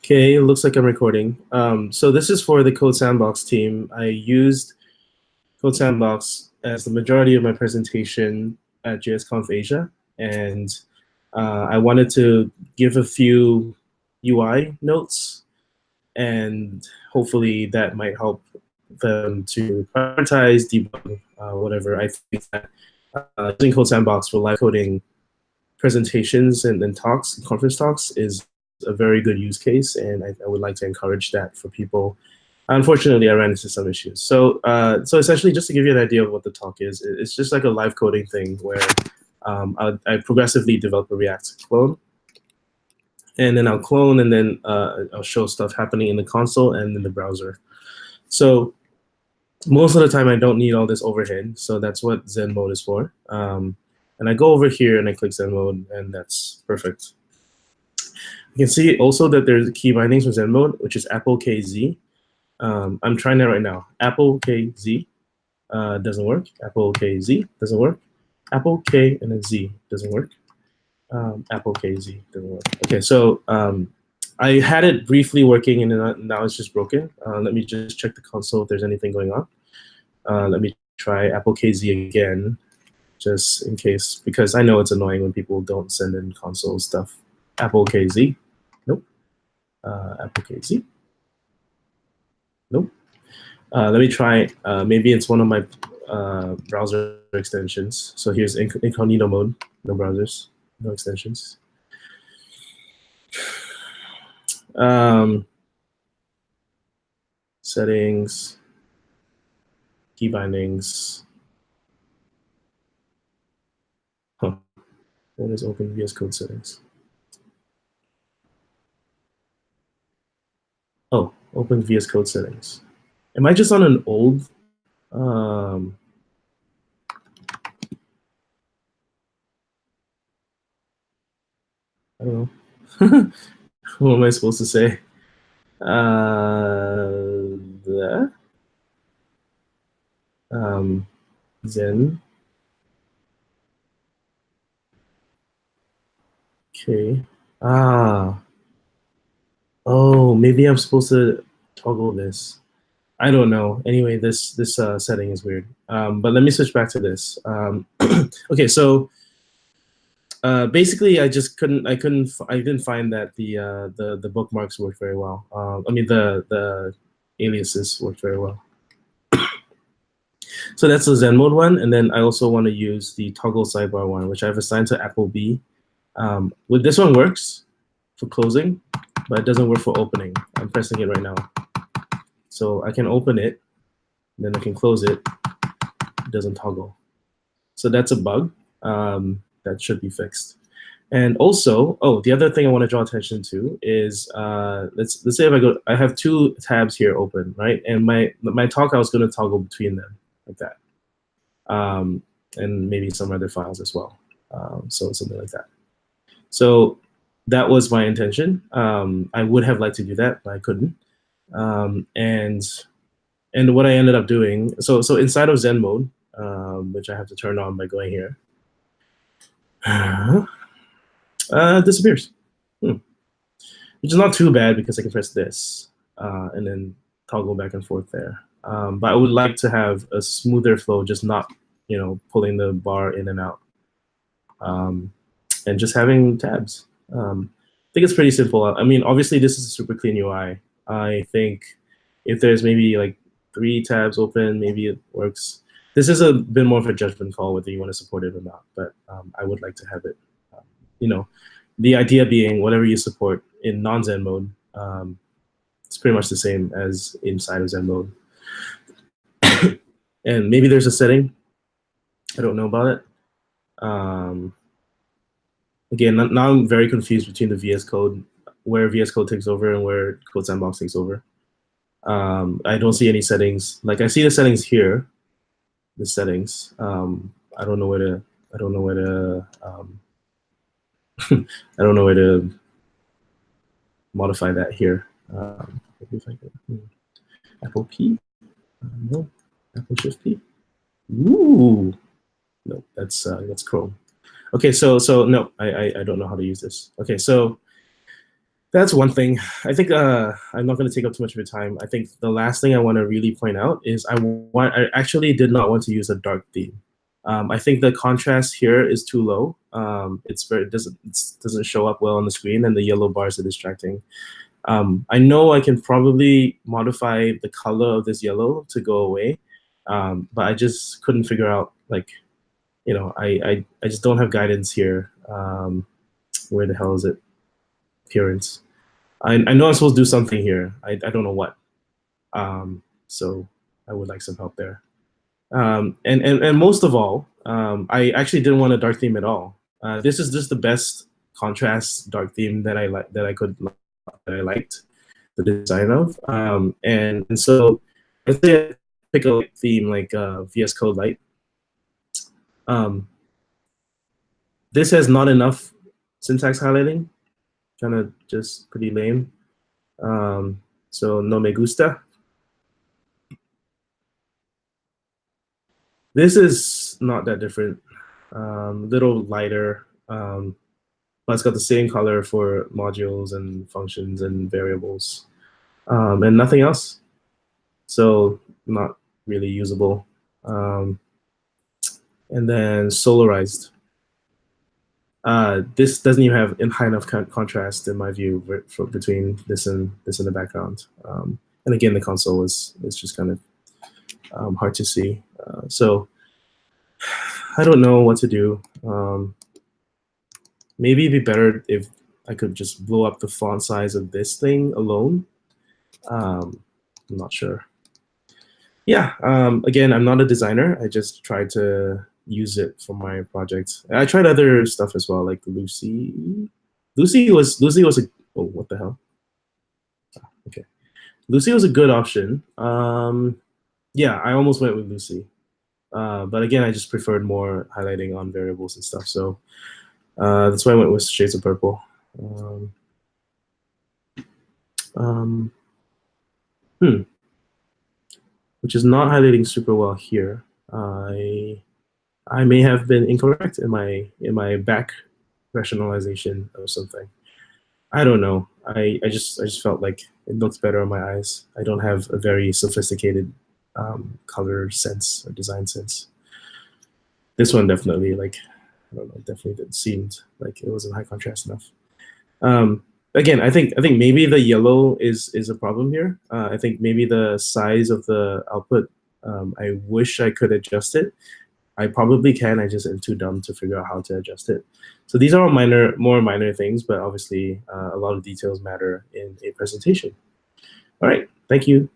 Okay, it looks like I'm recording. So this is for the Codesandbox team. I used Codesandbox as the majority of my presentation at JSConf Asia, and I wanted to give a few UI notes, and hopefully that might help them to prioritize, debug, whatever. I think that using Codesandbox for live coding presentations and talks, conference talks, is a very good use case, and I would like to encourage that for people. Unfortunately, I ran into some issues. So essentially, just to give you an idea of what the talk is, it's just like a live coding thing where I progressively develop a React clone, and then I'll clone, and then I'll show stuff happening in the console and in the browser. So most of the time, I don't need all this overhead, so that's what Zen Mode is for. And I go over here and I click Zen Mode, and that's perfect. You can see also that there's key bindings for Zen Mode, which is Apple KZ. I'm trying that right now. Apple KZ doesn't work. Apple KZ doesn't work. Apple K and then Z doesn't work. Apple KZ doesn't work. Okay, so I had it briefly working, and now it's just broken. Let me just check the console if there's anything going on. Let me try Apple KZ again, just in case, because I know it's annoying when people don't send in console stuff. Apple KZ, nope. Apple KZ, nope. Let me try, maybe it's one of my browser extensions. So here's incognito mode, no browsers, no extensions. Settings, key bindings. What is open VS Code settings? Oh, open VS Code settings. Am I just on an old? I don't know. What am I supposed to say? Zen. Okay. Oh, maybe I'm supposed to toggle this. I don't know. Anyway, this setting is weird. But let me switch back to this. Okay, so basically, I didn't find that the bookmarks worked very well. I mean, the aliases worked very well. So that's the Zen Mode one, and then I also want to use the toggle sidebar one, which I've assigned to Apple B. With this one works for closing, but it doesn't work for opening. I'm pressing it right now. So I can open it, then I can close it. It doesn't toggle. So that's a bug that should be fixed. And also, the other thing I want to draw attention to is let's say if I have two tabs here open, right? And my talk, I was going to toggle between them like that, and maybe some other files as well. So something like that. So that was my intention. I would have liked to do that, but I couldn't. And what I ended up doing, so inside of Zen Mode, which I have to turn on by going here, disappears, which is not too bad because I can press this and then toggle back and forth there. But I would like to have a smoother flow, just not pulling the bar in and out, and just having tabs. I think it's pretty simple. I mean, obviously this is a super clean UI. I think if there's maybe like 3 tabs open, maybe it works. This is a bit more of a judgment call whether you want to support it or not, but I would like to have it. The idea being whatever you support in non-Zen mode, it's pretty much the same as inside of Zen mode. And maybe there's a setting, I don't know about it. Again, now I'm very confused between the VS Code, where VS Code takes over and where Codesandbox takes over. I don't see any settings. Like I see the settings here, the settings. I don't know where to. I don't know where to modify that here. If I could, Apple P. No, Apple Shift P. Ooh, no, that's Chrome. Okay, so no, I don't know how to use this. Okay, so That's one thing. I think I'm not going to take up too much of your time. I think the last thing I want to really point out is I actually did not want to use a dark theme. I think the contrast here is too low. It doesn't show up well on the screen, and the yellow bars are distracting. I know I can probably modify the color of this yellow to go away, but I just couldn't figure out, like, I just don't have guidance here. Where the hell is it? Appearance. I know I'm supposed to do something here. I don't know what. So I would like some help there. And most of all, I actually didn't want a dark theme at all. This is just the best contrast dark theme that I liked the design of. And so let's say I pick a light theme like VS Code Light. This has not enough syntax highlighting, kind of just pretty lame. So no me gusta. This is not that different. Little lighter, but it's got the same color for modules and functions and variables, and nothing else. So not really usable. And then solarized. This doesn't even have high enough contrast in my view between this and the background. And again, the console is just kind of hard to see. So I don't know what to do. Maybe it'd be better if I could just blow up the font size of this thing alone. I'm not sure. Yeah, again, I'm not a designer. I just tried to use it for my project. I tried other stuff as well, like Lucy. Lucy was a, oh, what the hell? Okay. Lucy was a good option. Yeah, I almost went with Lucy. But again, I just preferred more highlighting on variables and stuff. So that's why I went with Shades of Purple. Which is not highlighting super well here. I may have been incorrect in my back rationalization of something. I don't know. I just felt like it looks better on my eyes. I don't have a very sophisticated color sense or design sense. This one definitely, like, I don't know, definitely seemed like it wasn't high contrast enough. Again, I think maybe the yellow is a problem here. I think maybe the size of the output, I wish I could adjust it. I probably can. I just am too dumb to figure out how to adjust it. So these are all more minor things, but obviously a lot of details matter in a presentation. All right, thank you.